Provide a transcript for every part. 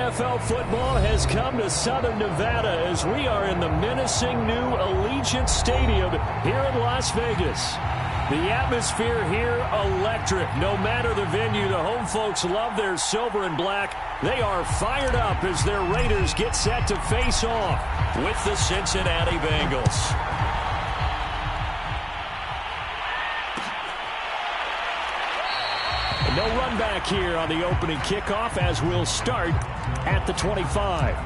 NFL football has come to Southern Nevada as we are in the menacing new Allegiant Stadium here in Las Vegas. The atmosphere here electric. No matter the venue, the home folks love their silver and black. They are fired up as their Raiders get set to face off with the Cincinnati Bengals. No run back here on the opening kickoff as we'll start at the 25.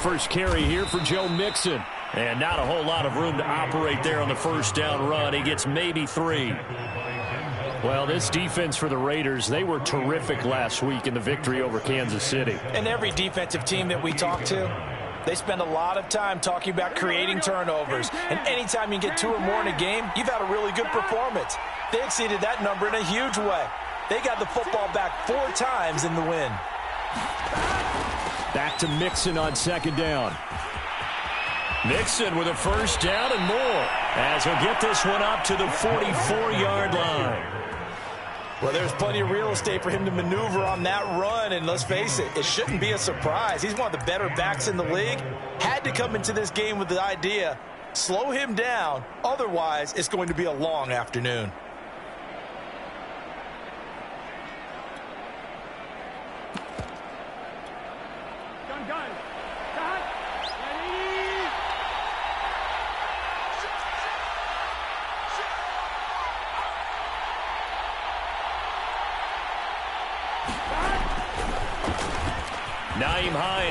First carry here for Joe Mixon. And not a whole lot of room to operate there on the first down run. He gets maybe 3. Well, this defense for the Raiders, they were terrific last week in the victory over Kansas City. And every defensive team that we talk to, they spend a lot of time talking about creating turnovers. And anytime you get 2 or more in a game, you've had a really good performance. They exceeded that number in a huge way. They got the football back 4 times in the win. Back to Mixon on second down. Mixon with a first down and more as he'll get this one up to the 44-yard line. Well, there's plenty of real estate for him to maneuver on that run, and let's face it, it shouldn't be a surprise. He's one of the better backs in the league. Had to come into this game with the idea, slow him down, otherwise it's going to be a long afternoon.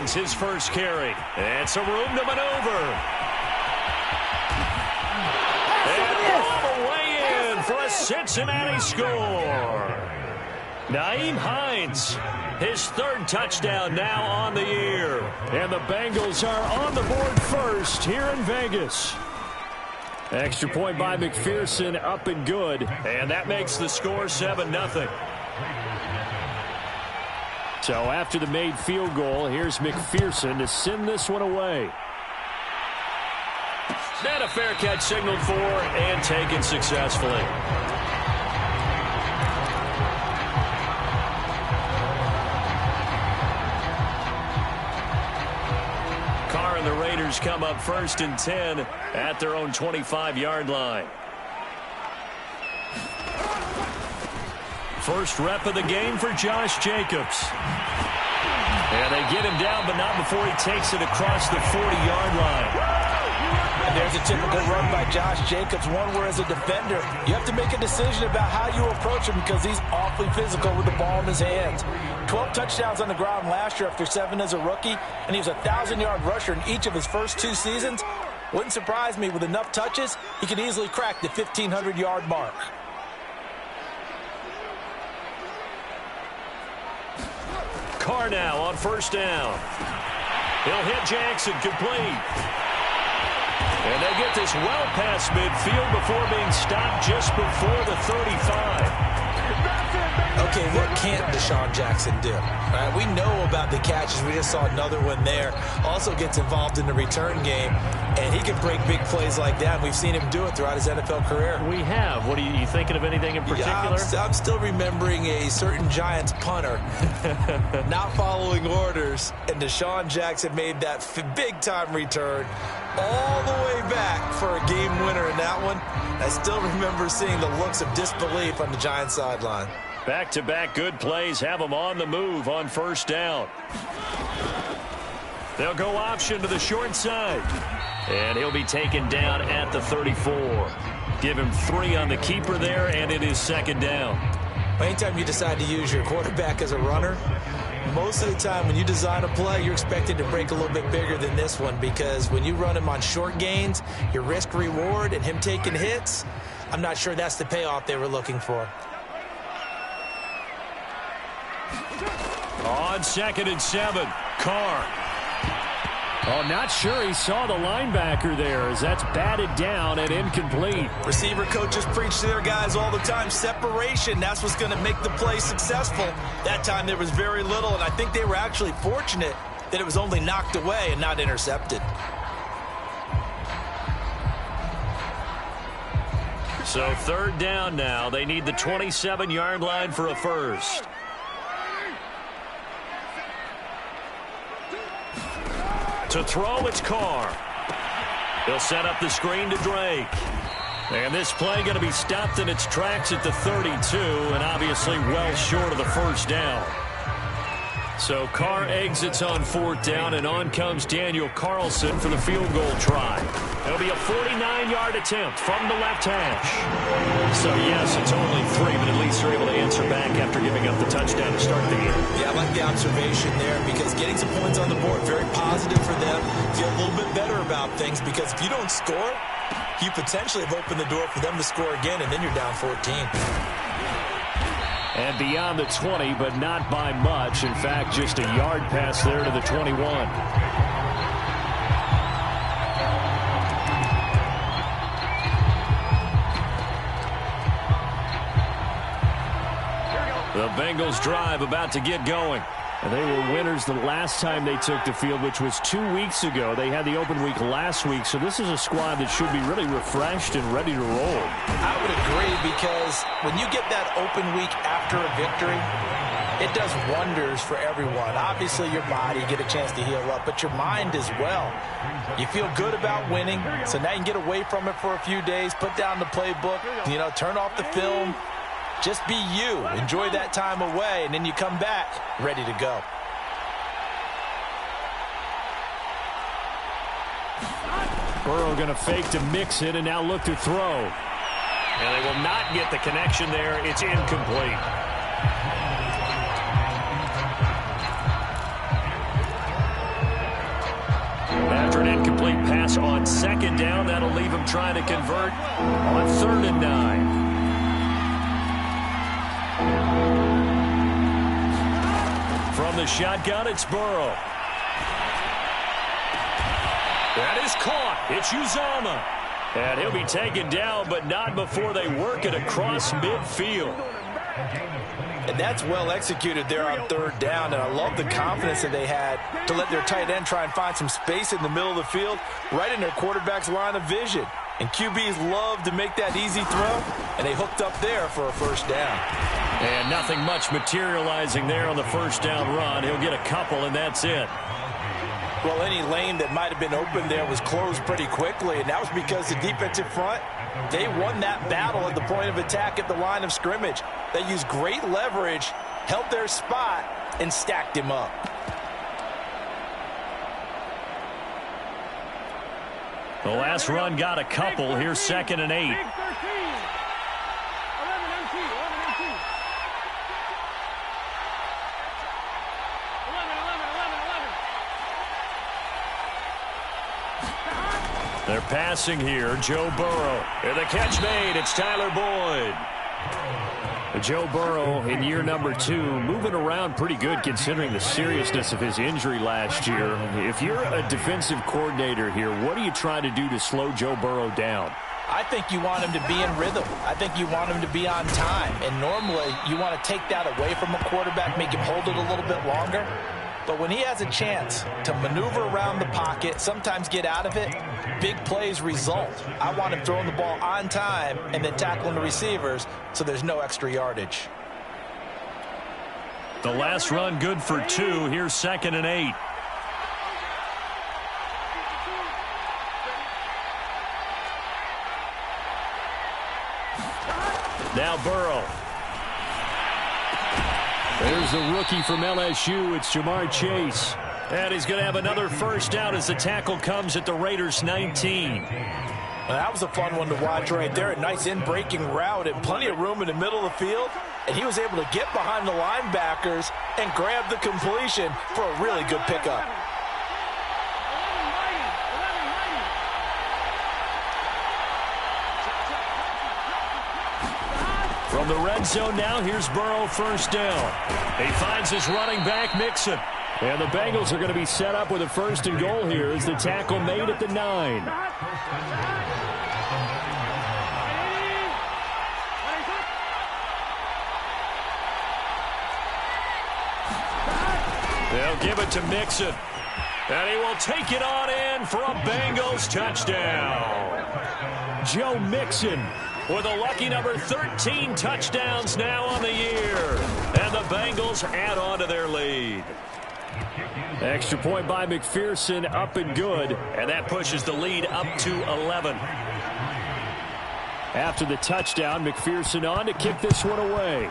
His first carry. And some room to maneuver. And all the way in for a Cincinnati score. Nyheim Hines, his 3rd touchdown now on the year. And the Bengals are on the board first here in Vegas. Extra point by McPherson, up and good. And that makes the score 7-0. So after the made field goal, here's McPherson to send this one away. And a fair catch signaled for and taken successfully. Carr and the Raiders come up 1st and 10 at their own 25-yard line. First rep of the game for Josh Jacobs. And they get him down, but not before he takes it across the 40-yard line. And there's a typical run by Josh Jacobs, one where as a defender, you have to make a decision about how you approach him because he's awfully physical with the ball in his hands. 12 touchdowns on the ground last year after 7 as a rookie, and he was a 1,000-yard rusher in each of his first 2 seasons. Wouldn't surprise me with enough touches, he could easily crack the 1,500-yard mark. Carr now on first down. He'll hit Jackson, complete. And they get this well past midfield before being stopped just before the 35. Okay, what can't Deshaun Jackson do? All right, we know about the catches. We just saw another one there. Also gets involved in the return game, and he can break big plays like that. We've seen him do it throughout his NFL career. We have. What are you thinking of anything in particular? Yeah, I'm still remembering a certain Giants punter not following orders, and Deshaun Jackson made that big-time return all the way back for a game winner in that one. I still remember seeing the looks of disbelief on the Giants sideline. Back-to-back good plays have them on the move on first down. They'll go option to the short side. And he'll be taken down at the 34. Give him 3 on the keeper there, and it is 2nd down. Anytime you decide to use your quarterback as a runner, most of the time when you design a play, you're expected to break a little bit bigger than this one because when you run him on short gains, your risk-reward and him taking hits, I'm not sure that's the payoff they were looking for. On 2nd and 7, Carr. Oh, not sure he saw the linebacker there, as that's batted down and incomplete. Receiver coaches preach to their guys all the time. Separation, that's what's going to make the play successful. That time there was very little, and I think they were actually fortunate that it was only knocked away and not intercepted. So 3rd down now. They need the 27-yard line for a first. To throw, it's Carr. He'll set up the screen to Drake. And this play going to be stopped in its tracks at the 32, and obviously well short of the first down. So Carr exits on 4th down, and on comes Daniel Carlson for the field goal try. It'll be a 49-yard attempt from the left hash. So, yes, it's only 3, but at least they're able to answer back after giving up the touchdown to start the game. Yeah, I like the observation there, because getting some points on the board, very positive for them. Feel a little bit better about things, because if you don't score, you potentially have opened the door for them to score again, and then you're down 14. And beyond the 20, but not by much. In fact, just a yard pass there to the 21. The Bengals drive about to get going. And they were winners the last time they took the field, which was 2 weeks ago. They had the open week last week, so this is a squad that should be really refreshed and ready to roll. I would agree, because when you get that open week after a victory, it does wonders for everyone. Obviously, your body, you get a chance to heal up, but your mind as well. You feel good about winning, so now you can get away from it for a few days, put down the playbook, turn off the film. Just be you. Enjoy that time away, and then you come back ready to go. Burrow going to fake to mix it, and now look to throw. And they will not get the connection there. It's incomplete. After an incomplete pass on 2nd down, that'll leave him trying to convert on 3rd and 9. From the shotgun, it's Burrow. That is caught. It's Uzomah. And he'll be taken down, but not before they work it across midfield. And that's well executed there on 3rd down, and I love the confidence that they had to let their tight end try and find some space in the middle of the field, right in their quarterback's line of vision. And QBs love to make that easy throw, and they hooked up there for a 1st down. And nothing much materializing there on the 1st down run. He'll get a couple, and that's it. Well, any lane that might have been open there was closed pretty quickly, and that was because the defensive front, they won that battle at the point of attack at the line of scrimmage. They used great leverage, held their spot, and stacked him up. The last run got a couple. Here's 2nd and 8. They're passing here. Joe Burrow. And the catch made. It's Tyler Boyd. Joe Burrow in year number 2, moving around pretty good considering the seriousness of his injury last year. If you're a defensive coordinator here, what do you try to do to slow Joe Burrow down? I think you want him to be in rhythm. I think you want him to be on time. And normally you want to take that away from a quarterback, make him hold it a little bit longer. But when he has a chance to maneuver around the pocket, sometimes get out of it, big plays result. I want him throwing the ball on time and then tackling the receivers so there's no extra yardage. The last run good for 2. Here's 2nd and 8. Now Burrow. There's the rookie from LSU. It's Jamar Chase. And he's going to have another 1st down as the tackle comes at the Raiders' 19. Well, that was a fun one to watch right there. A nice in-breaking route and plenty of room in the middle of the field. And he was able to get behind the linebackers and grab the completion for a really good pickup. From the red zone now, here's Burrow 1st down. He finds his running back, Mixon. And the Bengals are going to be set up with a 1st and goal here as the tackle made at the 9. They'll give it to Mixon. And he will take it on in for a Bengals touchdown. Joe Mixon with a lucky number 13 touchdowns now on the year. And the Bengals add on to their lead. Extra point by McPherson, up and good. And that pushes the lead up to 11. After the touchdown, McPherson on to kick this one away.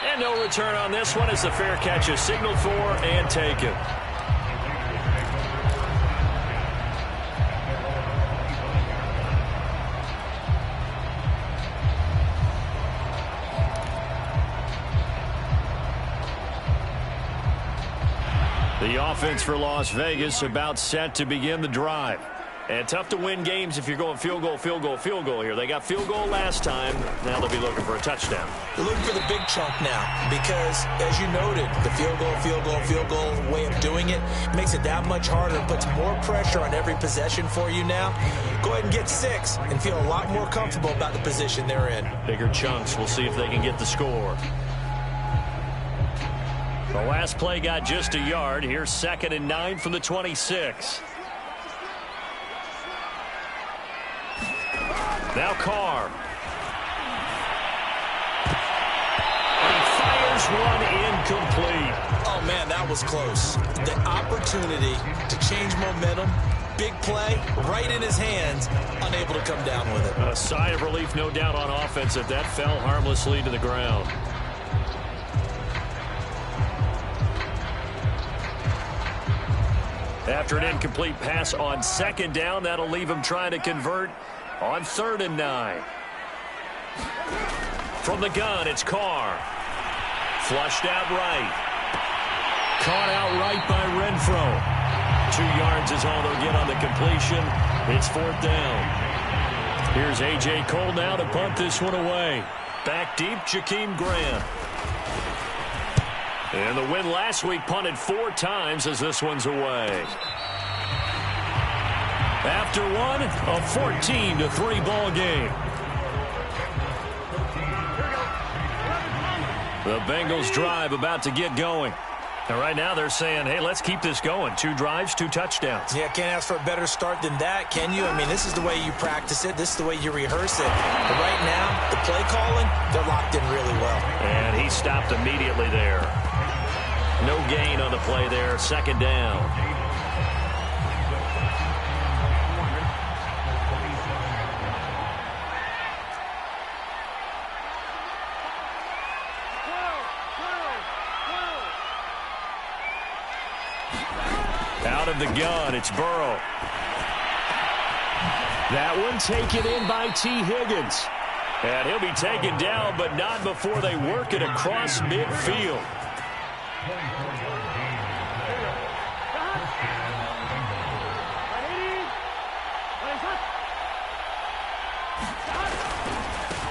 And no return on this one as the fair catch is signaled for and taken. The offense for Las Vegas about set to begin the drive. And tough to win games if you're going field goal, field goal, field goal here. They got field goal last time. Now they'll be looking for a touchdown. They're looking for the big chunk now because, as you noted, the field goal, field goal, field goal way of doing it makes it that much harder, puts more pressure on every possession for you now. Go ahead and get 6 and feel a lot more comfortable about the position they're in. Bigger chunks. We'll see if they can get the score. The last play got just a yard. Here's 2nd and 9 from the 26. Now Carr. And he fires one incomplete. Oh, man, that was close. The opportunity to change momentum, big play, right in his hands, unable to come down with it. A sigh of relief, no doubt, on offense that fell harmlessly to the ground. After an incomplete pass on 2nd down, that'll leave him trying to convert on 3rd and 9. From the gun, it's Carr. Flushed out right. Caught out right by Renfro. 2 yards is all they'll get on the completion. It's 4th down. Here's A.J. Cole now to punt this one away. Back deep, Jakeem Grant. And the win last week punted 4 times as this one's away. After one, a 14-3 ball game. The Bengals drive about to get going. And right now they're saying, hey, let's keep this going. 2 drives, 2 touchdowns. Yeah, can't ask for a better start than that, can you? I mean, this is the way you practice it. This is the way you rehearse it. But right now, the play calling, they're locked in really well. And he stopped immediately there. No gain on the play there. 2nd down. Out of the gun, it's Burrow. That one taken in by T. Higgins. And he'll be taken down, but not before they work it across midfield.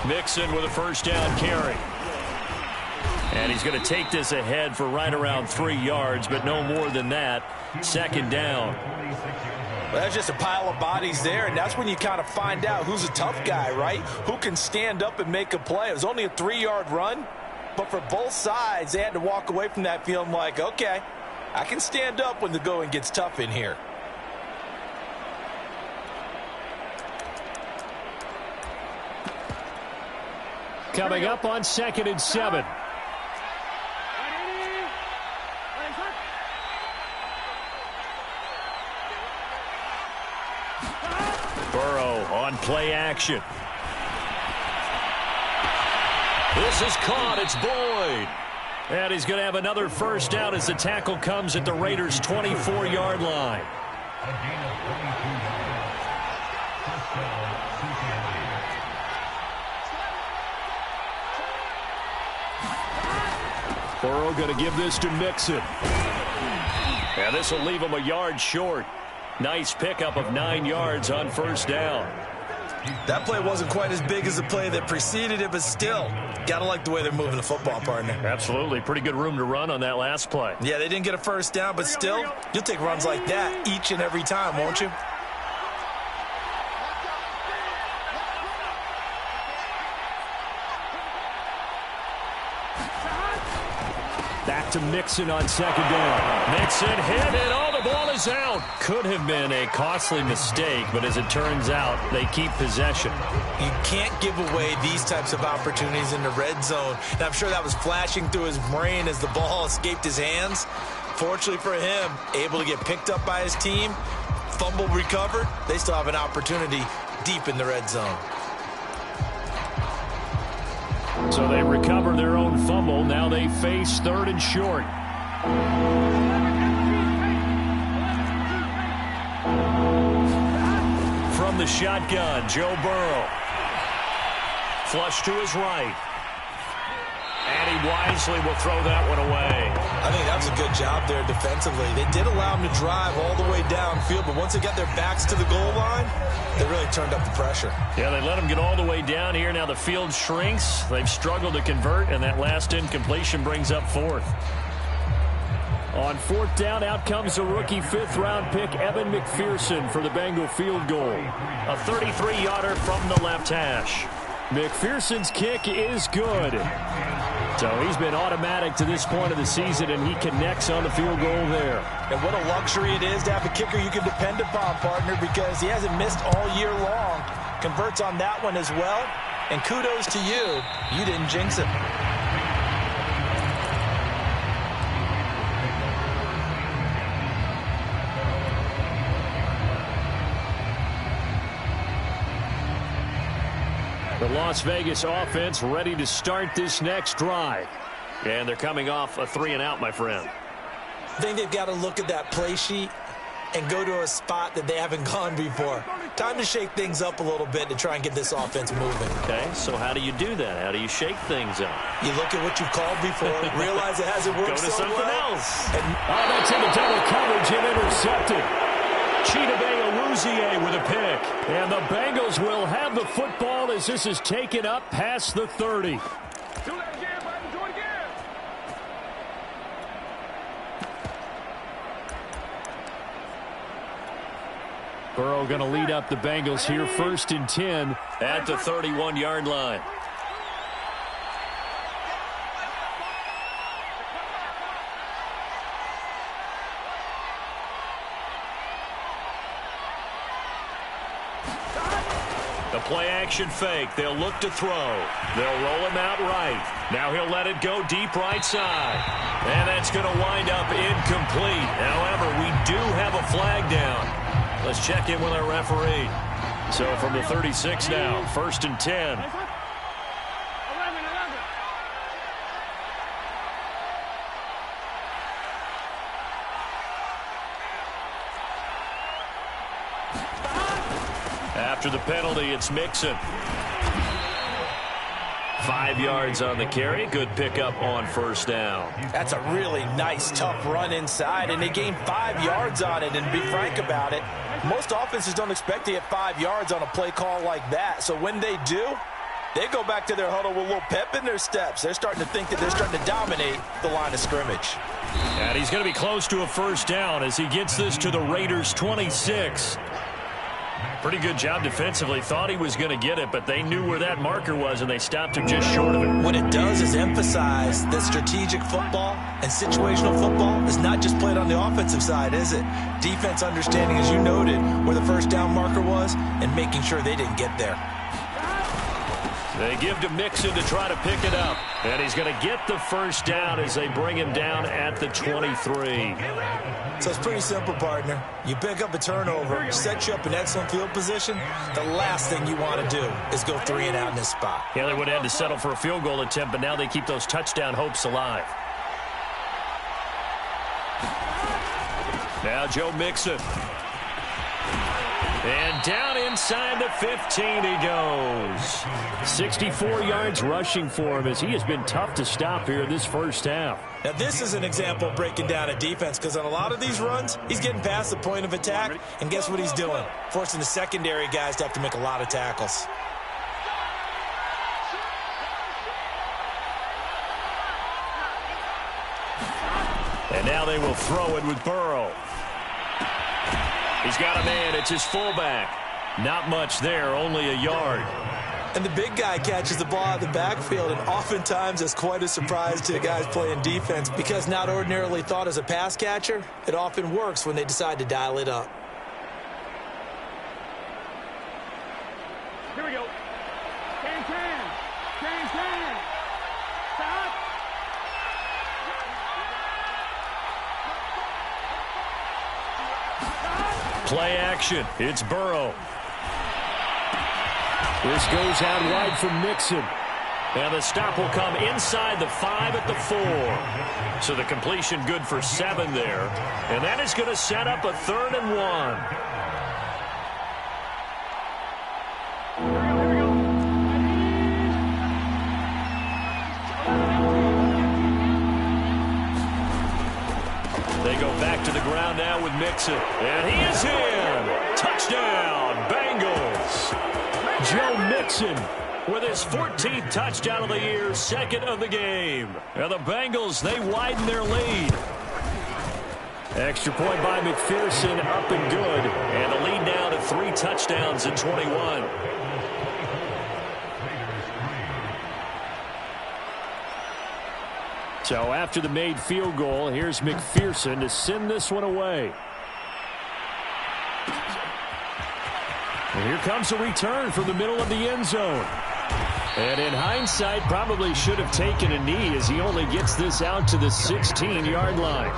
Mixon with a 1st down carry. And he's going to take this ahead for right around 3 yards, but no more than that. 2nd down. Well, that's just a pile of bodies there, and that's when you kind of find out who's a tough guy, right? Who can stand up and make a play. It was only a 3-yard run, but for both sides, they had to walk away from that feeling like, okay, I can stand up when the going gets tough in here. Coming up on 2nd and 7. Burrow on play action. This is caught. It's Boyd. And he's going to have another 1st down as the tackle comes at the Raiders' 24-yard line. Burrow going to give this to Mixon. And this will leave him a yard short. Nice pickup of 9 yards on 1st down. That play wasn't quite as big as the play that preceded it, but still, gotta like the way they're moving the football, partner. Absolutely. Pretty good room to run on that last play. Yeah, they didn't get a first down, but still, you'll take runs like that each and every time, won't you? Back to Mixon on second down. Mixon hit it. Oh, the ball is out. Could have been a costly mistake, but as it turns out, they keep possession. You can't give away these types of opportunities in the red zone. And I'm sure that was flashing through his brain as the ball escaped his hands. Fortunately for him, able to get picked up by his team, fumble recovered. They still have an opportunity deep in the red zone. So they recover their own fumble. Now they face third and short. From the shotgun, Joe Burrow. Flush to his right. And he wisely will throw that one away. I think that was a good job there defensively. They did allow him to drive all the way downfield, but once they got their backs to the goal line, they really turned up the pressure. Yeah, they let him get all the way down here. Now the field shrinks. They've struggled to convert, and that last incompletion brings up fourth. On fourth down, out comes a rookie fifth-round pick, Evan McPherson, for the Bengal field goal. A 33-yarder from the left hash. McPherson's kick is good. So he's been automatic to this point of the season, and he connects on the field goal there. And what a luxury it is to have a kicker you can depend upon, partner, because he hasn't missed all year long. Converts on that one as well. And kudos to you. You didn't jinx it. The Las Vegas offense ready to start this next drive. And they're coming off a 3-and-out, my friend. I think they've got to look at that play sheet and go to a spot that they haven't gone before. Time to shake things up a little bit to try and get this offense moving. Okay, so how do you do that? How do you shake things up? You look at what you've called before, realize it hasn't worked Go to so something well. else. That's into double coverage and intercepted. Chidobe Awuzie with a pick. And the Bengals will have the football as this is taken up past the 30. Do that again, baby. Do it again. Burrow going to lead up the Bengals here, 1st and 10 at the 31-yard line. The play-action fake. They'll look to throw. They'll roll him out right. Now he'll let it go deep right side. And that's going to wind up incomplete. However, we do have a flag down. Let's check in with our referee. So from the 36 now, 1st and 10. 11. After the penalty, it's Mixon. 5 yards on the carry. Good pickup on 1st down. That's a really nice, tough run inside, and they gained 5 yards on it. And to be frank about it, most offenses don't expect to get 5 yards on a play call like that. So when they do, they go back to their huddle with a little pep in their steps. They're starting to think that they're starting to dominate the line of scrimmage. And he's going to be close to a 1st down as he gets this to the Raiders' 26. Pretty good job defensively. Thought he was going to get it, but they knew where that marker was, and they stopped him just short of it. What it does is emphasize that strategic football and situational football is not just played on the offensive side, is it? Defense understanding, as you noted, where the 1st down marker was and making sure they didn't get there. They give to Mixon to try to pick it up. And he's going to get the 1st down as they bring him down at the 23. So it's pretty simple, partner. You pick up a turnover, set you up in excellent field position. The last thing you want to do is go 3-and-out in this spot. Yeah, they would have had to settle for a field goal attempt, but now they keep those touchdown hopes alive. Now Joe Mixon. And down inside the 15 he goes. 64 yards rushing for him as he has been tough to stop here this first half. Now, this is an example of breaking down a defense because on a lot of these runs, he's getting past the point of attack, and guess what he's doing? Forcing the secondary guys to have to make a lot of tackles. And now they will throw it with Burrow. He's got a man. It's his fullback. Not much there, only a yard. And the big guy catches the ball out of the backfield, and oftentimes it's quite a surprise to the guys playing defense because not ordinarily thought as a pass catcher, it often works when they decide to dial it up. Here we go. Can. Stop. Play action. It's Burrow. This goes out wide from Mixon. And the stop will come inside the 5 at the 4. So the completion good for 7 there. And that is going to set up a 3rd and 1. They go back to the ground now with Mixon. And he is in. Touchdown, Bengals. Joe Mixon with his 14th touchdown of the year, 2nd of the game. And the Bengals, they widen their lead. Extra point by McPherson, up and good. And the lead now to 3 touchdowns in 21. So after the made field goal, here's McPherson to send this one away. And here comes a return from the middle of the end zone. And in hindsight, probably should have taken a knee as he only gets this out to the 16-yard line.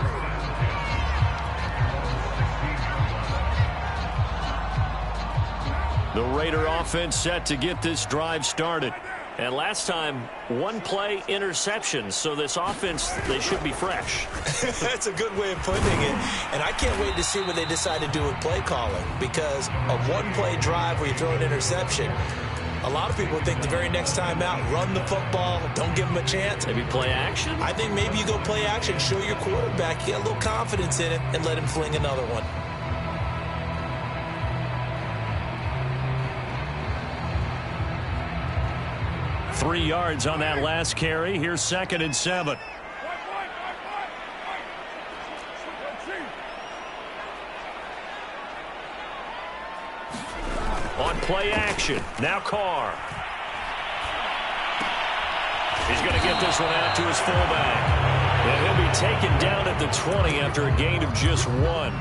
The Raider offense set to get this drive started. And last time, 1-play interception, so this offense, they should be fresh. That's a good way of putting it. And I can't wait to see what they decide to do with play calling, because a 1-play drive where you throw an interception, a lot of people think the very next time out, run the football, don't give them a chance. Maybe play action? I think maybe you go play action, show your quarterback, you get a little confidence in it, and let him fling another one. Three yards on that last carry. Here's 2nd and 7. On play action. Now Carr. He's going to get this one out to his fullback. And he'll be taken down at the 20 after a gain of just 1.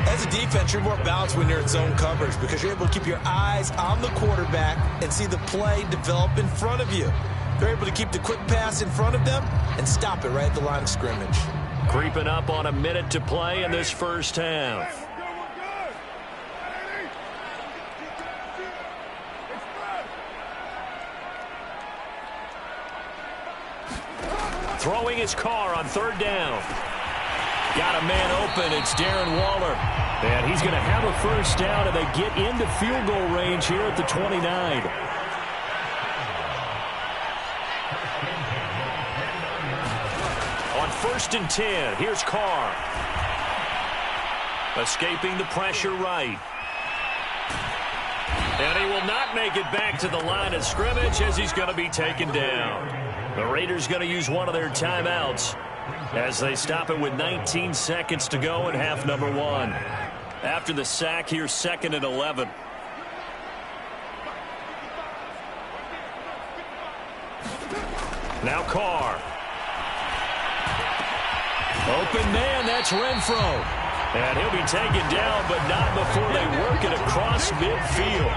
As a defense, you're more balanced when you're in zone coverage because you're able to keep your eyes on the quarterback and see the play develop in front of you. They're able to keep the quick pass in front of them and stop it right at the line of scrimmage. Creeping up on a minute to play in this first half. Throwing his Carr on 3rd down. Got a man open. It's Darren Waller. And he's going to have a first down, and they get into field goal range here at the 29. On 1st and 10, here's Carr. Escaping the pressure right. And he will not make it back to the line of scrimmage as he's going to be taken down. The Raiders going to use one of their timeouts as they stop it with 19 seconds to go in half number 1. After the sack, here's 2nd and 11. Now Carr. Open man, that's Renfro. And he'll be taken down, but not before they work it across midfield.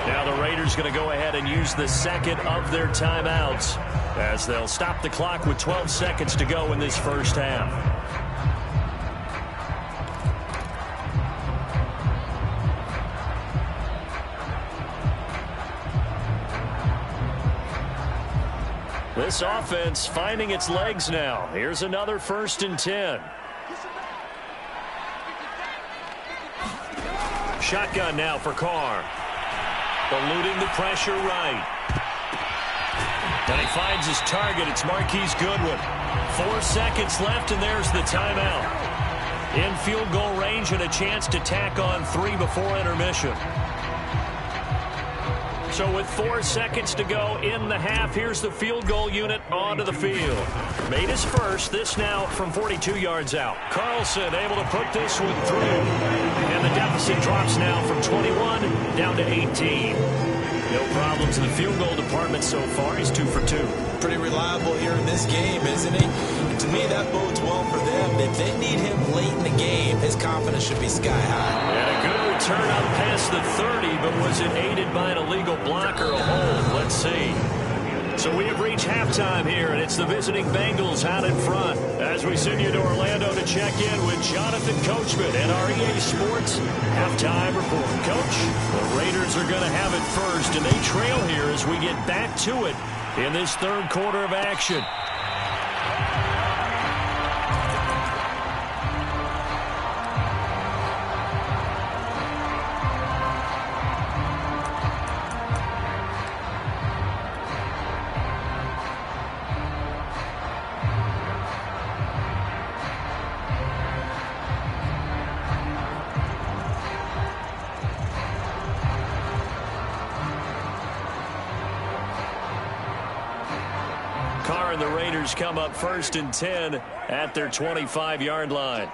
Now the Raiders going to go ahead and use the 2nd of their timeouts as they'll stop the clock with 12 seconds to go in this first half. This offense finding its legs now. Here's another 1st and 10. shotgun now for Carr. Eluding the pressure right. And he finds his target. It's Marquise Goodwin. 4 seconds left, and there's the timeout. In field goal range and a chance to tack on 3 before intermission. So with 4 seconds to go in the half, here's the field goal unit onto the field. Made his first, this now from 42 yards out. Carlson able to put this one through. And the deficit drops now from 21 down to 18. No problems in the field goal department so far. He's 2 for 2. Pretty reliable here in this game, isn't he? And to me, that bodes well for them. If they need him late in the game, his confidence should be sky high. And a good return up past the 30, but was it aided by an illegal block or a hold? Let's see. So we have reached halftime here, and it's the visiting Bengals out in front. As we send you to Orlando to check in with Jonathan Coachman and our EA Sports halftime report. Coach, the Raiders are going to have it first, and they trail here as we get back to it in this third quarter of action. Carr and the Raiders come up 1st and 10 at their 25-yard line.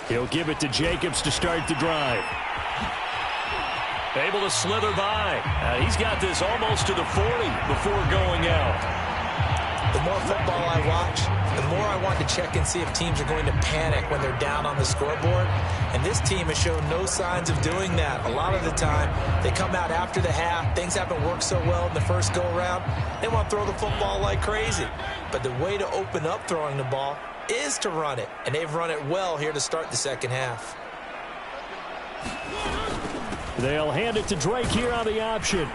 He'll give it to Jacobs to start the drive. Able to slither by. He's got this almost to the 40 before going out. The more football I watch, the more I want to check and see if teams are going to panic when they're down on the scoreboard. And this team has shown no signs of doing that. A lot of the time, they come out after the half. Things haven't worked so well in the first go-around. They want to throw the football like crazy. But the way to open up throwing the ball is to run it. And they've run it well here to start the second half. They'll hand it to Drake here on the option.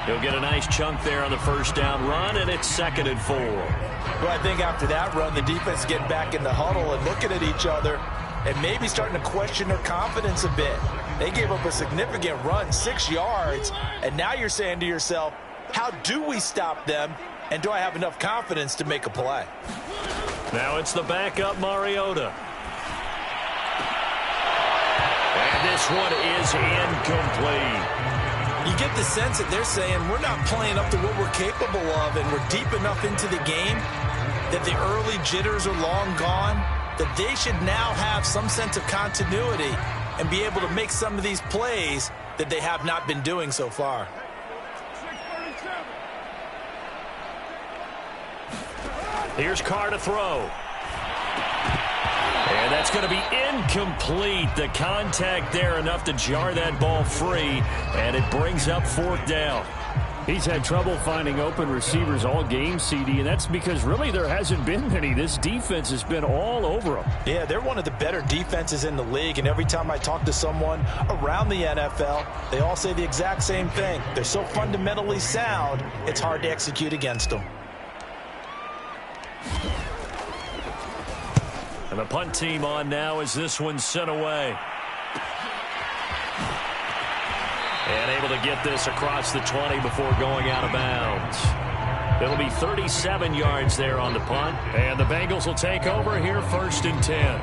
He'll get a nice chunk there on the first down run, and it's 2nd and 4. Well, I think after that run, the defense is getting back in the huddle and looking at each other and maybe starting to question their confidence a bit. They gave up a significant run, 6 yards, and now you're saying to yourself, how do we stop them, and do I have enough confidence to make a play? Now it's the backup Mariota. And this one is incomplete. You get the sense that they're saying we're not playing up to what we're capable of, and we're deep enough into the game that the early jitters are long gone, that they should now have some sense of continuity and be able to make some of these plays that they have not been doing so far. Here's Carr to throw. And that's going to be incomplete. The contact there enough to jar that ball free, and it brings up 4th down. He's had trouble finding open receivers all game, CD, and that's because really there hasn't been many. This defense has been all over them. Yeah, they're one of the better defenses in the league, and every time I talk to someone around the NFL, they all say the exact same thing. They're so fundamentally sound, it's hard to execute against them. And the punt team on now as this one's sent away. And able to get this across the 20 before going out of bounds. It'll be 37 yards there on the punt. And the Bengals will take over here 1st and 10.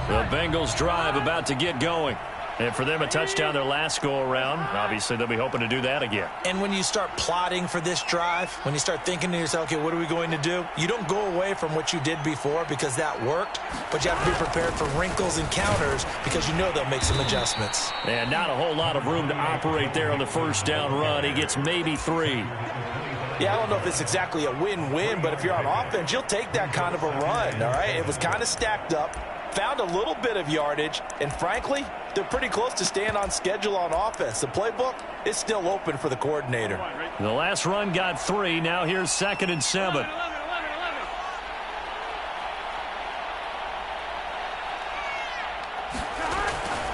The Bengals drive about to get going. And for them, a touchdown their last go-around. Obviously, they'll be hoping to do that again. And when you start plotting for this drive, when you start thinking to yourself, okay, what are we going to do? You don't go away from what you did before because that worked, but you have to be prepared for wrinkles and counters because you know they'll make some adjustments. And not a whole lot of room to operate there on the first down run. He gets maybe 3. Yeah, I don't know if it's exactly a win-win, but if you're on offense, you'll take that kind of a run, all right? It was kind of stacked up, found a little bit of yardage, and frankly, they're pretty close to staying on schedule on offense. The playbook is still open for the coordinator. The last run got 3. Now here's 2nd and 7.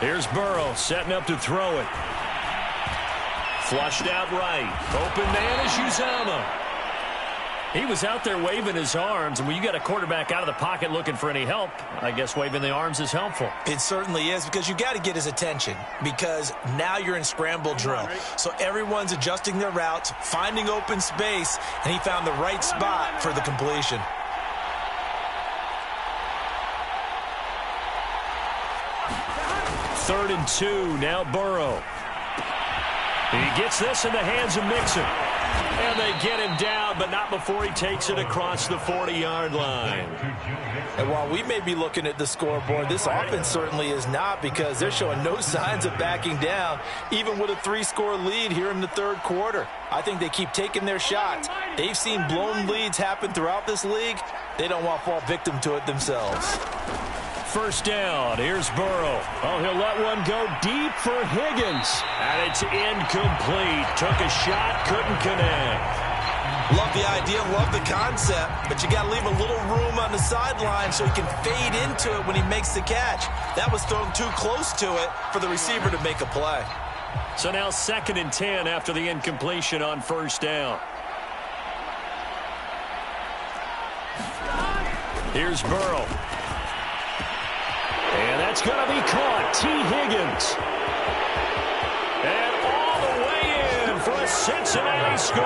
Here's Burrow setting up to throw it. Flushed out right. Open man is Uzama. He was out there waving his arms, and when you got a quarterback out of the pocket looking for any help, I guess waving the arms is helpful. It certainly is, because you got to get his attention, because now you're in scramble drill. So everyone's adjusting their routes, finding open space, and he found the right spot for the completion. Third and 2, now Burrow. He gets this in the hands of Mixon. And they get him down, but not before he takes it across the 40-yard line. And while we may be looking at the scoreboard, this offense certainly is not, because they're showing no signs of backing down, even with a 3-score lead here in the third quarter. I think they keep taking their shots. They've seen blown leads happen throughout this league. They don't want to fall victim to it themselves. First down, here's Burrow. Oh, he'll let one go deep for Higgins. And it's incomplete. Took a shot, couldn't connect. Love the idea, love the concept, but you got to leave a little room on the sideline so he can fade into it when he makes the catch. That was thrown too close to it for the receiver to make a play. So now 2nd and 10 after the incompletion on first down. Here's Burrow. And that's going to be caught. T. Higgins. And all the way in for a Cincinnati score.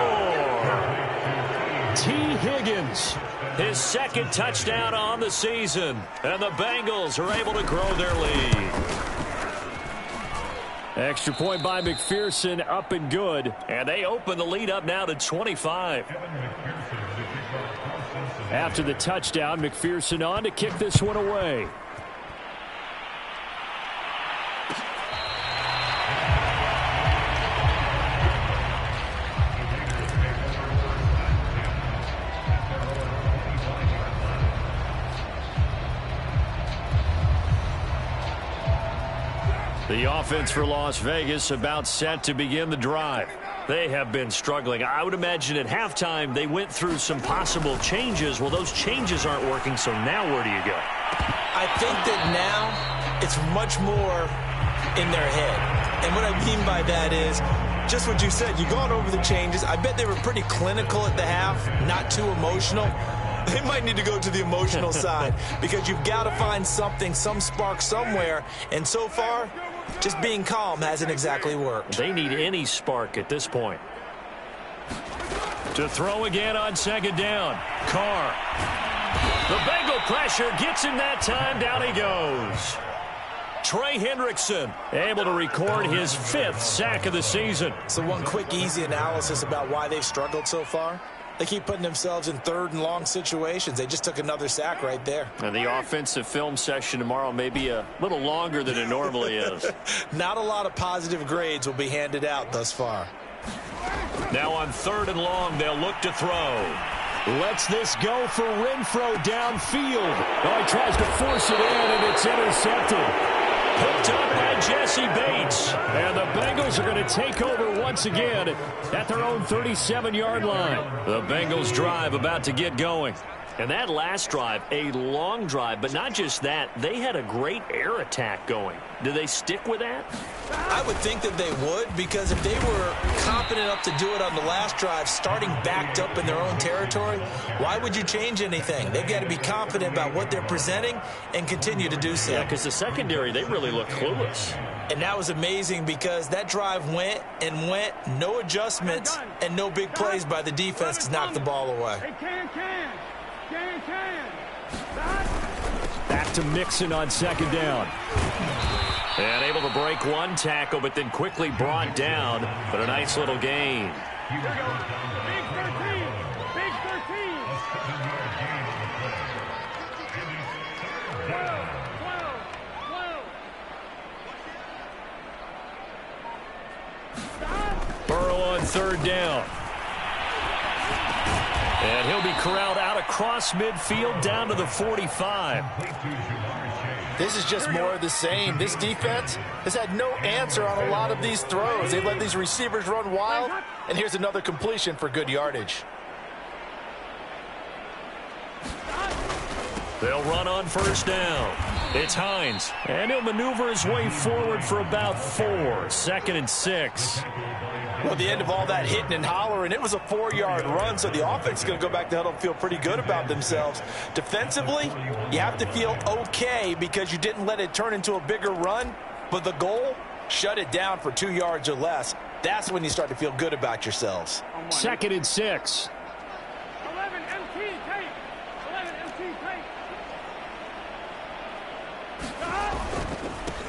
T. Higgins, his 2nd touchdown on the season. And the Bengals are able to grow their lead. Extra point by McPherson, up and good. And they open the lead up now to 25. After the touchdown, McPherson on to kick this one away. The offense for Las Vegas about set to begin the drive. They have been struggling. I would imagine at halftime they went through some possible changes. Well, those changes aren't working, so now where do you go? I think that now it's much more in their head. And what I mean by that is just what you said. You've gone over the changes. I bet they were pretty clinical at the half, not too emotional. They might need to go to the emotional side, because you've got to find something, some spark somewhere. And so far, just being calm hasn't exactly worked. They need any spark at this point. To throw again on 2nd down. Carr. The Bengal pressure gets him that time. Down he goes. Trey Hendrickson able to record his 5th sack of the season. So one quick, easy analysis about why they've struggled so far. They keep putting themselves in 3rd and long situations. They just took another sack right there. And the offensive film session tomorrow may be a little longer than it normally is. Not a lot of positive grades will be handed out thus far. Now on 3rd and long, they'll look to throw. Lets this go for Renfro downfield. Oh, he tries to force it in, and it's intercepted. Hooked up by Jesse Bates. And the Bengals are going to take over once again at their own 37-yard line. The Bengals drive about to get going. And that last drive, a long drive, but not just that. They had a great air attack going. Do they stick with that? I would think that they would, because if they were confident enough to do it on the last drive, starting backed up in their own territory, why would you change anything? They've got to be confident about what they're presenting and continue to do so. Yeah, because the secondary, they really look clueless. And that was amazing, because that drive went and went, no adjustments, and no big plays by the defense to knock the ball away. Back to Mixon on 2nd down. And able to break one tackle, but then quickly brought down. But a nice little gain. Big 13. Big 13. 12. Burrow on 3rd down. And he'll be corralled out across midfield down to the 45. This is just more of the same. This defense has had no answer on a lot of these throws. They let these receivers run wild, and here's another completion for good yardage. They'll run on first down. It's Hines, and he'll maneuver his way forward for about 4. 2nd and 6. Well, at the end of all that hitting and hollering, it was a 4-yard run, so the offense is going to go back to huddle and feel pretty good about themselves. Defensively, you have to feel okay because you didn't let it turn into a bigger run, but the goal, shut it down for 2 yards or less. That's when you start to feel good about yourselves. 2nd and 6. 11 MT tape. 11 MT tape.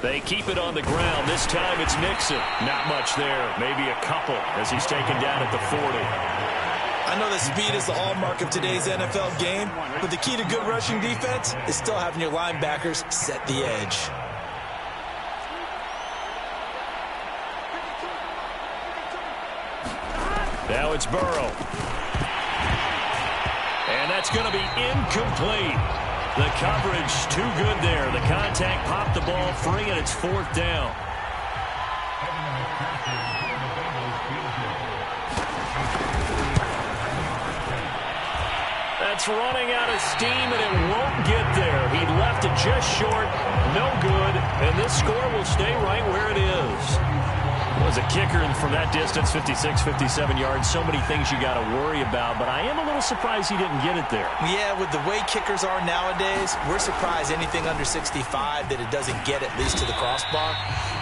They keep it on the ground. This time it's Mixon. Not much there. Maybe a couple as he's taken down at the 40. I know that speed is the hallmark of today's NFL game, but the key to good rushing defense is still having your linebackers set the edge. Now it's Burrow. And that's going to be incomplete. The coverage too good there. The contact popped the ball free, and it's 4th down. That's running out of steam, and it won't get there. He left it just short. No good. And this score will stay right where it is. Was a kicker from that distance, 56, 57 yards. So many things you got to worry about, but I am a little surprised he didn't get it there. Yeah, with the way kickers are nowadays, we're surprised anything under 65 that it doesn't get at least to the crossbar.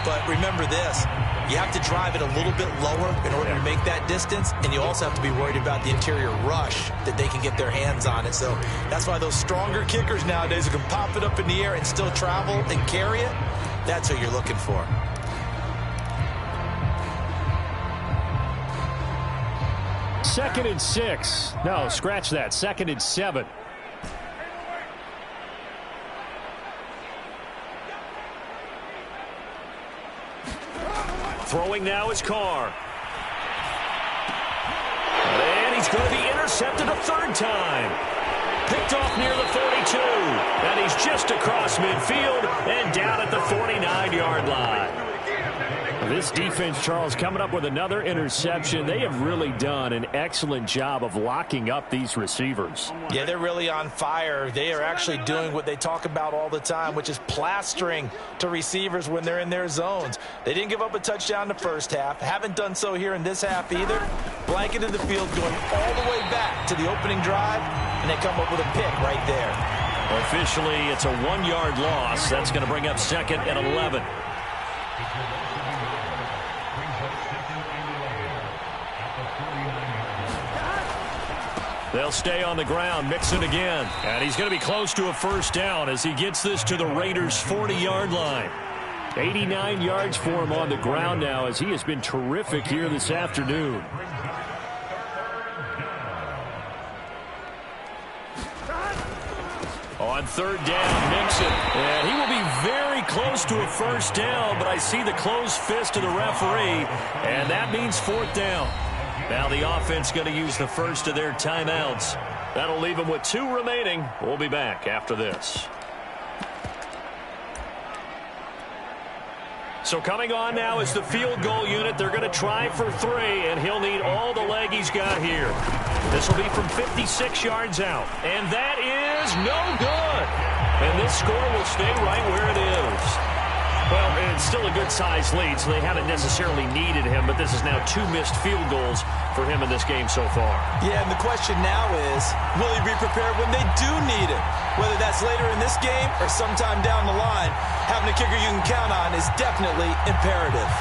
But remember this, you have to drive it a little bit lower in order to make that distance, and you also have to be worried about the interior rush that they can get their hands on it. So that's why those stronger kickers nowadays who can pop it up in the air and still travel and carry it, that's what you're looking for. 2nd and 6. No, scratch that. 2nd and 7. Throwing now is Carr. And he's going to be intercepted a 3rd time. Picked off near the 42. And he's just across midfield and down at the 49-yard line. This defense, Charles, coming up with another interception. They have really done an excellent job of locking up these receivers. Yeah, they're really on fire. They are actually doing what they talk about all the time, which is plastering to receivers when they're in their zones. They didn't give up a touchdown in the first half. Haven't done so here in this half either. Blanketed the field going all the way back to the opening drive, and they come up with a pick right there. Officially, it's a 1-yard loss. That's going to bring up 2nd and 11. They'll stay on the ground, Mixon again. And he's going to be close to a 1st down as he gets this to the Raiders' 40-yard line. 89 yards for him on the ground now as he has been terrific here this afternoon. On 3rd down, Mixon. And he will be very close to a 1st down, but I see the closed fist of the referee, and that means 4th down. Now the offense going to use the first of their timeouts. That'll leave them with 2 remaining. We'll be back after this. So coming on now is the field goal unit. They're going to try for 3, and he'll need all the leg he's got here. This will be from 56 yards out, and that is no good. And this score will stay right where it is. Well, it's still a good-sized lead, so they haven't necessarily needed him, but this is now 2 missed field goals for him in this game so far. Yeah, and the question now is, will he be prepared when they do need him? Whether that's later in this game or sometime down the line, having a kicker you can count on is definitely imperative.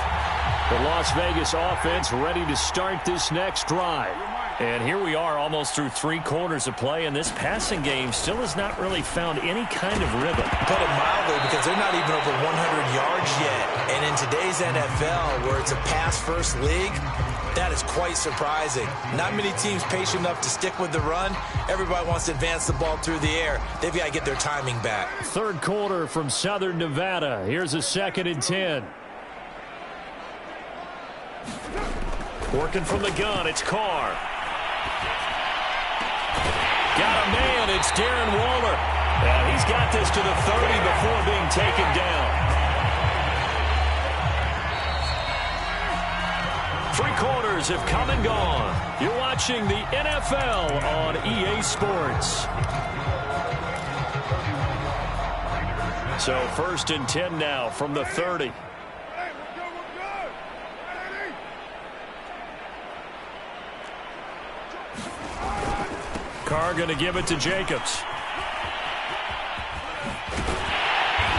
The Las Vegas offense ready to start this next drive. And here we are almost through 3 quarters of play, and this passing game still has not really found any kind of rhythm. Put it mildly, because they're not even over 100 yards yet. And in today's NFL, where it's a pass-first league, that is quite surprising. Not many teams patient enough to stick with the run. Everybody wants to advance the ball through the air. They've got to get their timing back. 3rd quarter from Southern Nevada. Here's a 2nd and 10. Working from the gun, it's Carr. Got a man, it's Darren Waller. And he's got this to the 30 before being taken down. 3 quarters have come and gone. You're watching the NFL on EA Sports. So 1st and 10 now from the 30. Carr going to give it to Jacobs.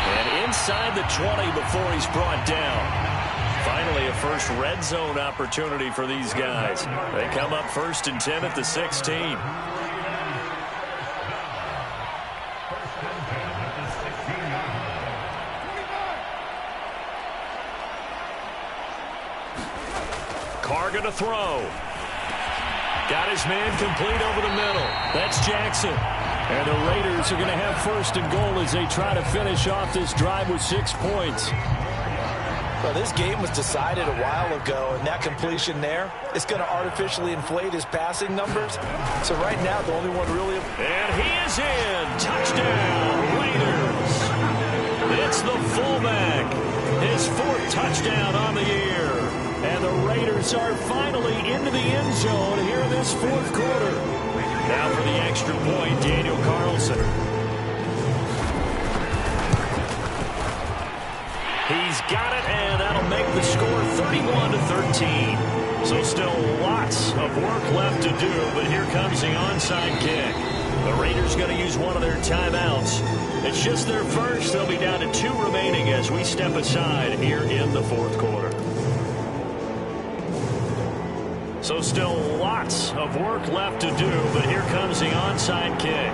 And inside the 20 before he's brought down. Finally, a first red zone opportunity for these guys. They come up 1st and 10 at the 16. Carr going to throw. Got his man complete over the middle. That's Jackson. And the Raiders are going to have 1st and goal as they try to finish off this drive with 6 points. Well, this game was decided a while ago, and that completion there is going to artificially inflate his passing numbers. So right now, the only one really... And he is in. Touchdown, Raiders. It's the fullback. His 4th touchdown on the year. And the Raiders are finally into the end zone here in this 4th quarter. Now for the extra point, Daniel Carlson. He's got it, and that'll make the score 31-13. So still lots of work left to do, but here comes the onside kick. The Raiders going to use one of their timeouts. It's just their first. They'll be down to 2 remaining as we step aside here in the 4th quarter. So still lots of work left to do, but here comes the onside kick.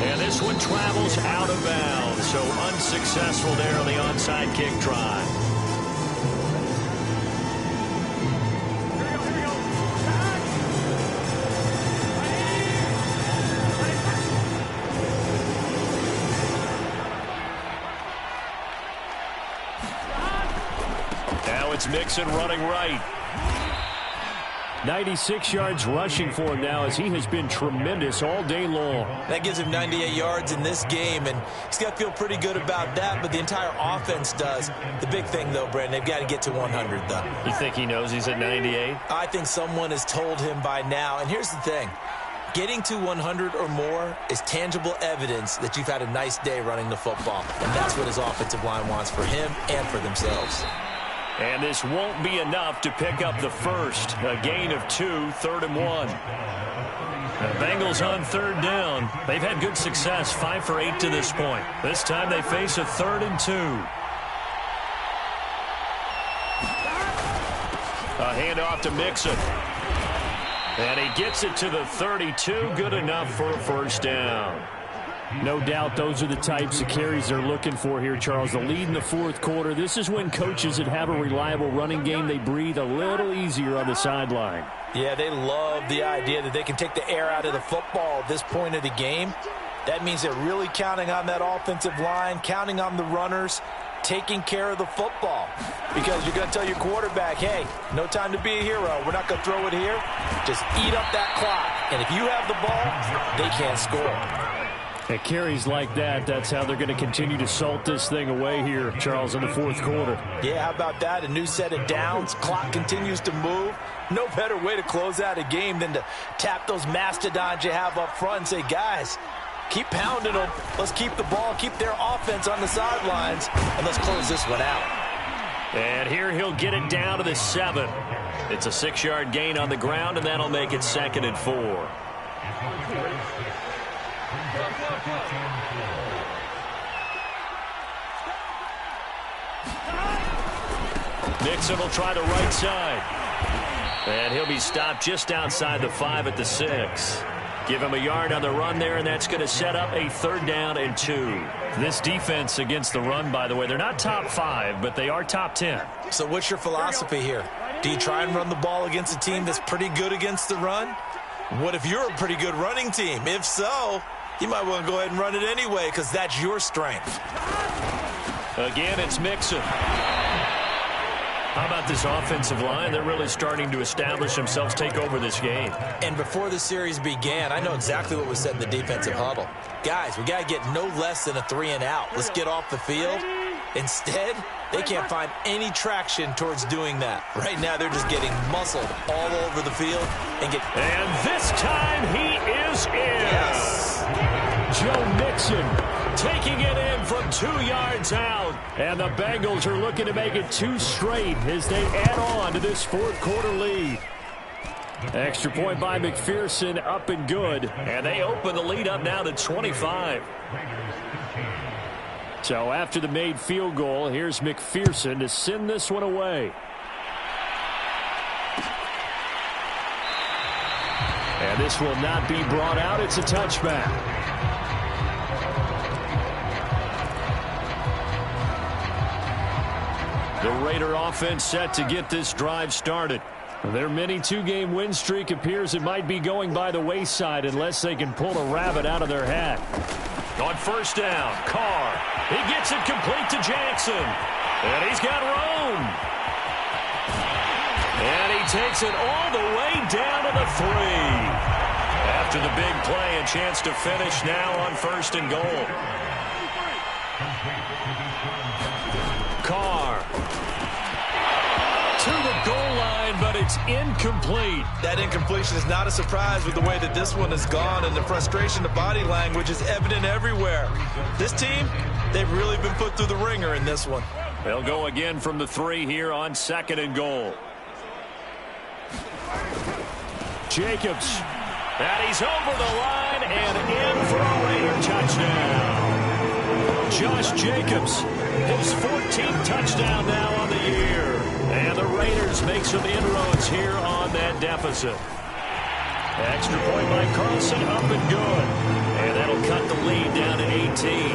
And this one travels out of bounds, so unsuccessful there on the onside kick try. Mixon running right. 96 yards rushing for him now as he has been tremendous all day long. That gives him 98 yards in this game, and he's got to feel pretty good about that, but the entire offense does. The big thing, though, Brandon, they've got to get to 100, though. You think he knows he's at 98? I think someone has told him by now, and here's the thing. Getting to 100 or more is tangible evidence that you've had a nice day running the football, and that's what his offensive line wants for him and for themselves. And this won't be enough to pick up the first. A gain of 2, 3rd and 1. The Bengals on 3rd down. They've had good success, 5 for 8 to this point. This time they face a 3rd and 2. A handoff to Mixon. And he gets it to the 32. Good enough for a 1st down. No doubt those are the types of carries they're looking for here, Charles. The lead in the 4th quarter. This is when coaches that have a reliable running game, they breathe a little easier on the sideline. Yeah, they love the idea that they can take the air out of the football at this point of the game. That means they're really counting on that offensive line, counting on the runners, taking care of the football. Because you're going to tell your quarterback, hey, no time to be a hero. We're not going to throw it here. Just eat up that clock. And if you have the ball, they can't score. At carries like that, that's how they're going to continue to salt this thing away here, Charles, in the 4th quarter. Yeah, how about that? A new set of downs. Clock continues to move. No better way to close out a game than to tap those mastodons you have up front and say, guys, keep pounding them. Let's keep the ball, keep their offense on the sidelines, and let's close this one out. And here he'll get it down to the 7. It's a 6-yard gain on the ground, and that'll make it 2nd and 4. Mixon will try the right side. And he'll be stopped just outside the 5 at the 6. Give him a yard on the run there, and that's going to set up a 3rd down and 2. This defense against the run, by the way, they're not top 5, but they are top 10. So what's your philosophy here? Do you try and run the ball against a team that's pretty good against the run? What if you're a pretty good running team? If so, you might want to go ahead and run it anyway because that's your strength. Again, it's Mixon. How about this offensive line? They're really starting to establish themselves, take over this game. And before the series began, I know exactly what was said in the defensive huddle. Guys, we got to get no less than a 3 and out. Let's get off the field Instead, they can't find any traction towards doing that. Right now, they're just getting muscled all over the field. And this time, he is in. Yes. Joe Mixon taking it in from 2 yards out. And the Bengals are looking to make it 2 straight as they add on to this fourth-quarter lead. Extra point by McPherson, up and good. And they open the lead up now to 25. So after the made field goal, here's McPherson to send this one away. And this will not be brought out. It's a touchback. The Raider offense set to get this drive started. Their mini 2-game win streak appears it might be going by the wayside unless they can pull a rabbit out of their hat. On first down, Carr. He gets it complete to Jackson. And he's got room. And he takes it all the way down to the 3. After the big play, a chance to finish now on first and goal. Carr to the goal line, but it's incomplete. That incompletion is not a surprise with the way that this one has gone, and the frustration, the body language is evident everywhere. This team, they've really been put through the ringer in this one. They'll go again from the 3 here on second and goal. Jacobs. And he's over the line and in for a Raider touchdown. Josh Jacobs, his 14th touchdown now on the year. And the Raiders make some inroads here on that deficit. Extra point by Carlson, up and good. And that'll cut the lead down to 18.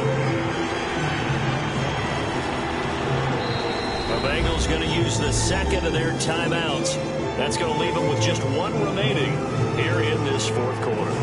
The Bengals going to use the second of their timeouts. That's going to leave them with just 1 remaining here in this fourth quarter.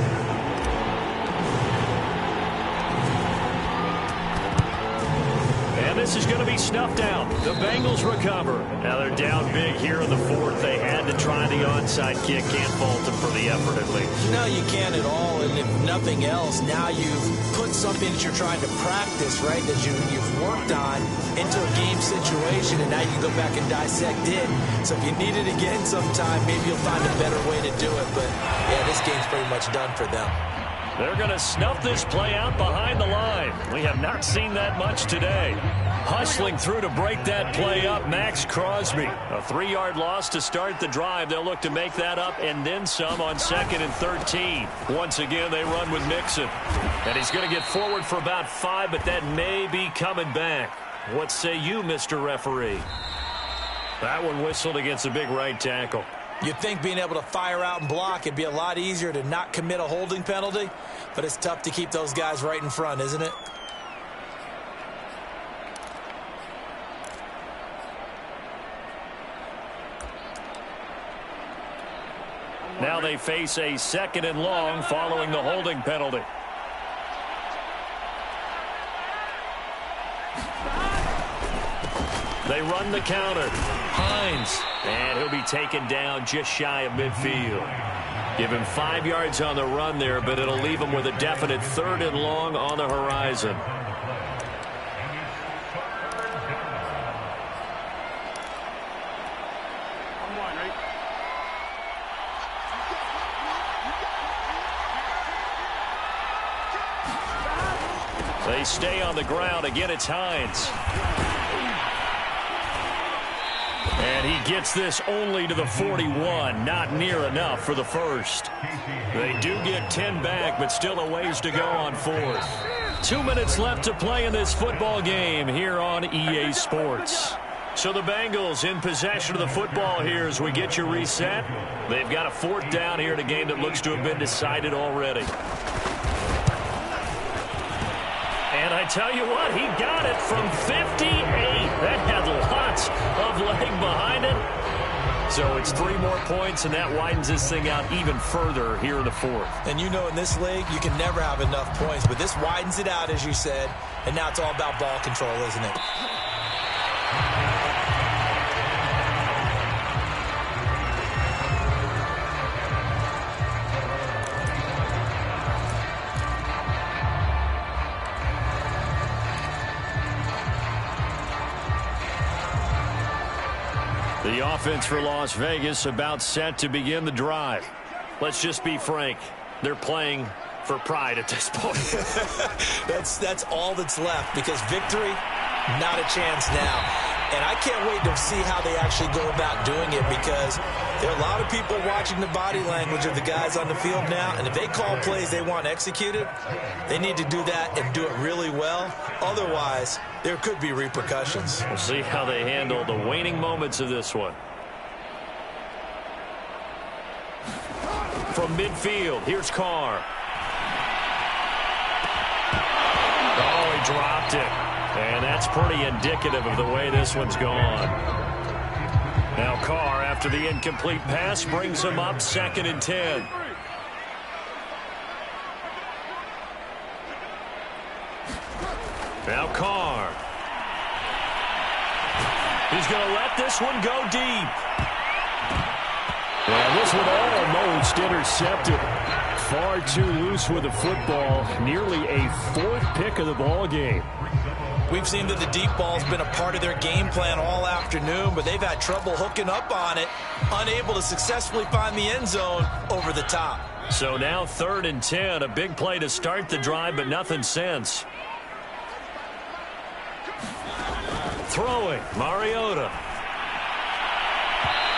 And this is going to be snuffed out. The Bengals recover. Now they're down big here in the fourth. They had to try the onside kick. Can't fault them for the effort at least. No, you can't at all. And if nothing else, now you've put something that you're trying to practice, right, that you've worked on into a game situation, and now you can go back and dissect it. So if you need it again sometime, maybe you'll find a better way to do it. But, yeah, this game's pretty much done for them. They're going to snuff this play out behind the line. We have not seen that much today. Hustling through to break that play up, Max Crosby. A 3-yard loss to start the drive. They'll look to make that up and then some on 2nd and 13. Once again, they run with Mixon. And he's going to get forward for about 5, but that may be coming back. What say you, Mr. Referee? That one whistled against a big right tackle. You'd think being able to fire out and block, it'd be a lot easier to not commit a holding penalty, but it's tough to keep those guys right in front, isn't it? Now they face a 2nd and long following the holding penalty. They run the counter. Hines. And he'll be taken down just shy of midfield. Give him 5 yards on the run there, but it'll leave him with a definite 3rd and long on the horizon. They stay on the ground. Again, it's Hines. And he gets this only to the 41. Not near enough for the first. They do get 10 back, but still a ways to go on 4th. 2 minutes left to play in this football game here on EA Sports. So the Bengals in possession of the football here as we get you reset. They've got a 4th down here in a game that looks to have been decided already. And I tell you what, he got it from 58. That had lots of leg behind it. So it's 3 more points, and that widens this thing out even further here in the 4th. And you know in this league, you can never have enough points, but this widens it out, as you said, and now it's all about ball control, isn't it? The offense for Las Vegas about set to begin the drive. Let's just be frank. They're playing for pride at this point. That's all that's left, because victory, not a chance now. And I can't wait to see how they actually go about doing it, because there are a lot of people watching the body language of the guys on the field now, and if they call plays they want executed, they need to do that and do it really well. Otherwise, there could be repercussions. We'll see how they handle the waning moments of this one. From midfield, here's Carr. Oh, he dropped it. And that's pretty indicative of the way this one's gone. Now Carr, after the incomplete pass, brings him up 2nd and 10. Now Carr. He's going to let this one go deep. And this one almost intercepted. Far too loose with the football. Nearly a 4th pick of the ball game. We've seen that the deep ball's been a part of their game plan all afternoon, but they've had trouble hooking up on it, unable to successfully find the end zone over the top. So now 3rd and 10, a big play to start the drive, but nothing since. Throwing, Mariota.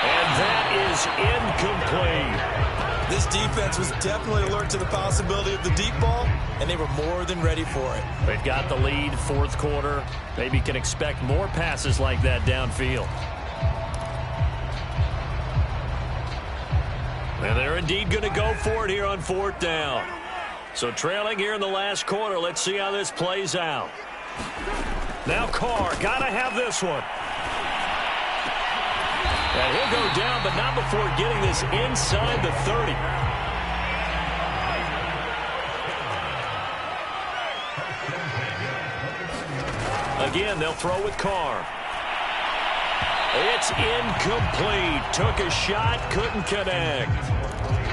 And that is incomplete. This defense was definitely alert to the possibility of the deep ball, and they were more than ready for it. They've got the lead, 4th quarter. Maybe can expect more passes like that downfield. And they're indeed going to go for it here on 4th down. So trailing here in the last quarter. Let's see how this plays out. Now Carr, got to have this one. And he'll go down, but not before getting this inside the 30. Again, they'll throw with Carr. It's incomplete. Took a shot, couldn't connect.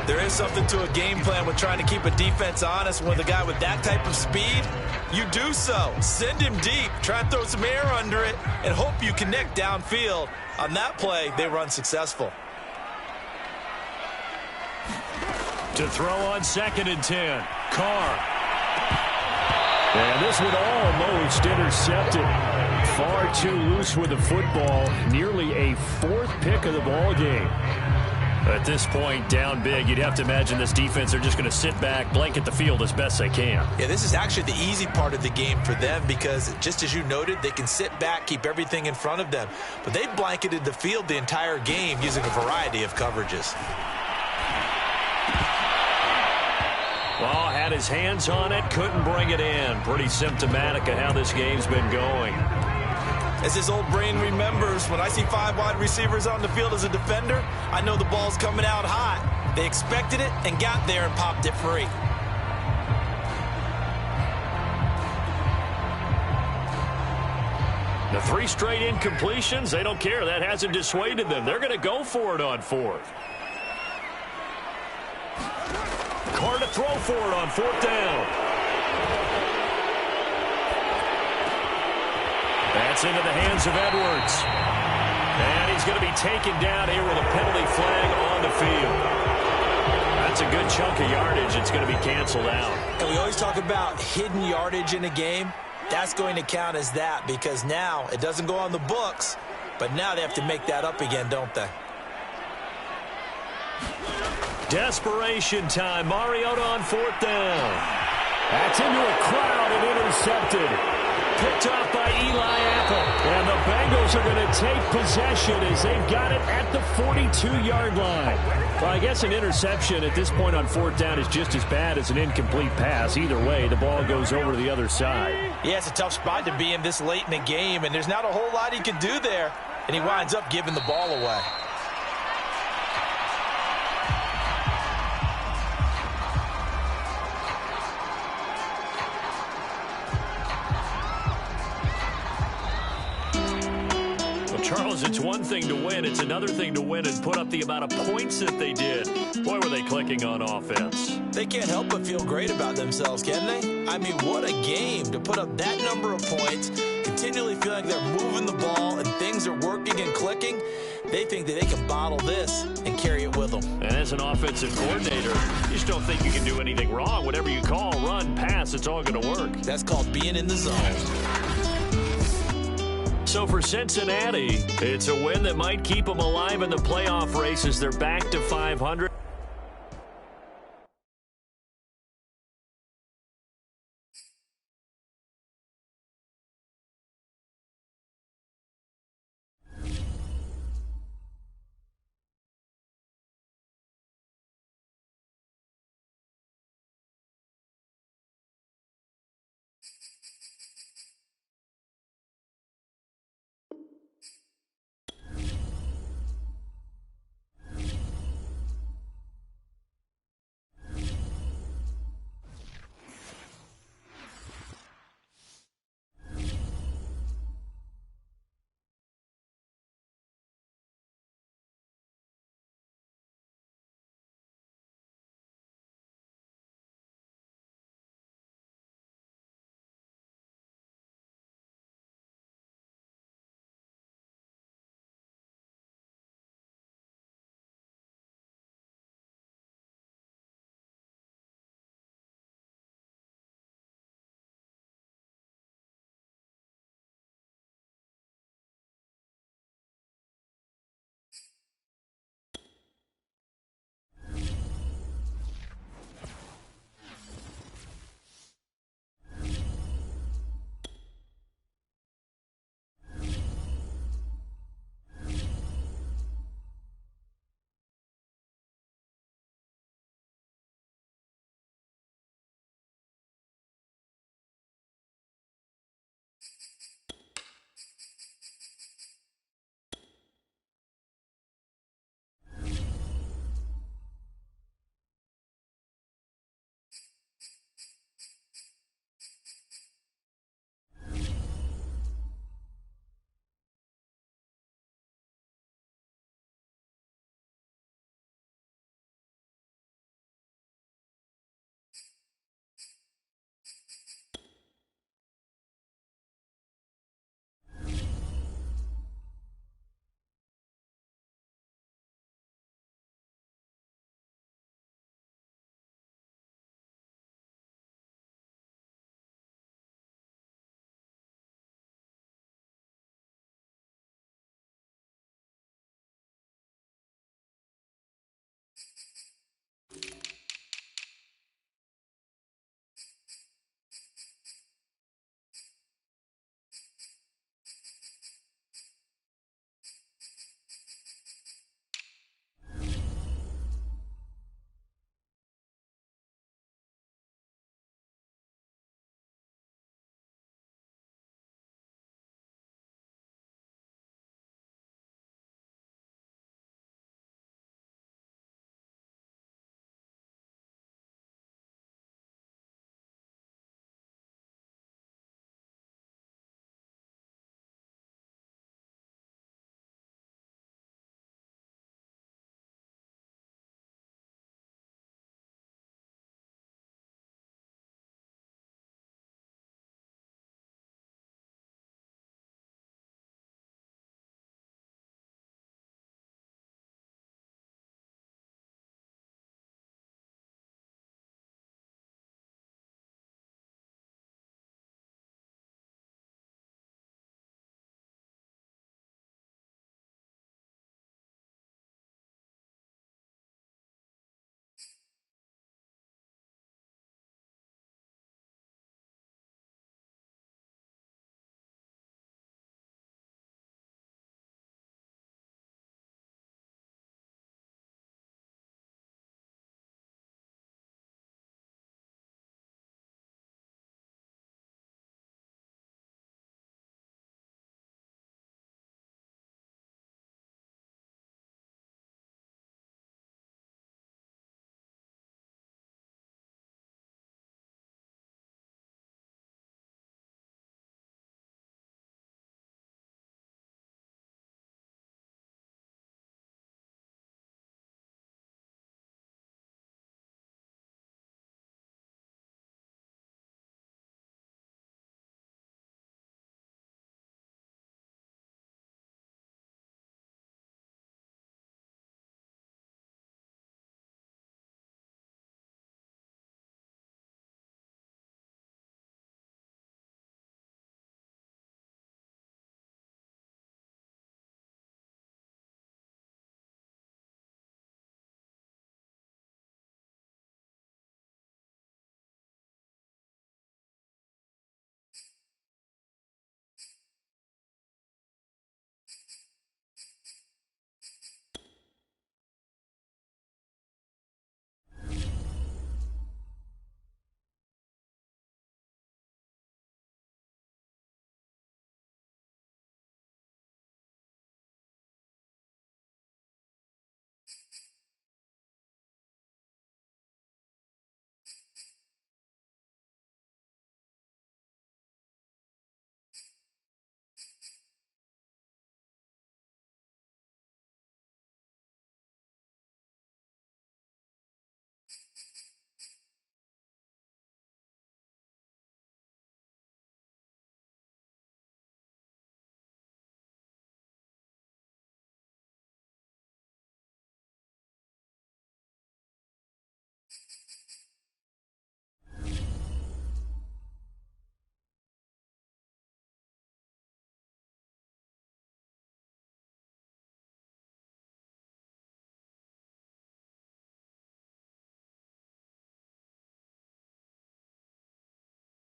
There is something to a game plan with trying to keep a defense honest. With a guy with that type of speed, you do so. Send him deep. Try and throw some air under it and hope you connect downfield. On that play, they were unsuccessful. To throw on 2nd and 10. Carr. And this one almost intercepted. Far too loose with the football. Nearly a 4th pick of the ball game. At this point, down big, you'd have to imagine this defense are just going to sit back, blanket the field as best they can. Yeah, this is actually the easy part of the game for them, because just as you noted, they can sit back, keep everything in front of them. But they blanketed the field the entire game using a variety of coverages. Well, had his hands on it, couldn't bring it in. Pretty symptomatic of how this game's been going. As his old brain remembers, when I see 5 wide receivers on the field as a defender, I know the ball's coming out hot. They expected it and got there and popped it free. The 3 straight incompletions, they don't care. That hasn't dissuaded them. They're going to go for it on 4th. Carr to throw for it on 4th down. That's into the hands of Edwards. And he's going to be taken down here with a penalty flag on the field. That's a good chunk of yardage. It's going to be canceled out. And we always talk about hidden yardage in a game. That's going to count as that, because now it doesn't go on the books, but now they have to make that up again, don't they? Desperation time. Mariota on 4th down. That's into a crowd and intercepted. Picked off by Eli Apple. And the Bengals are going to take possession as they've got it at the 42-yard line. Well, I guess an interception at this point on 4th down is just as bad as an incomplete pass. Either way, the ball goes over to the other side. Yeah, it's a tough spot to be in this late in the game, and there's not a whole lot he can do there, and he winds up giving the ball away. Charles, it's one thing to win. It's another thing to win and put up the amount of points that they did. Boy, were they clicking on offense. They can't help but feel great about themselves, can they? I mean, what a game to put up that number of points continually feel like they're moving the ball and things are working and clicking, they think that they can bottle this and carry it with them. And as an offensive coordinator, you just don't think you can do anything wrong. Whatever you call, run, pass, it's all going to work. That's called being in the zone. So for Cincinnati, it's a win that might keep them alive in the playoff race as they're back to 500.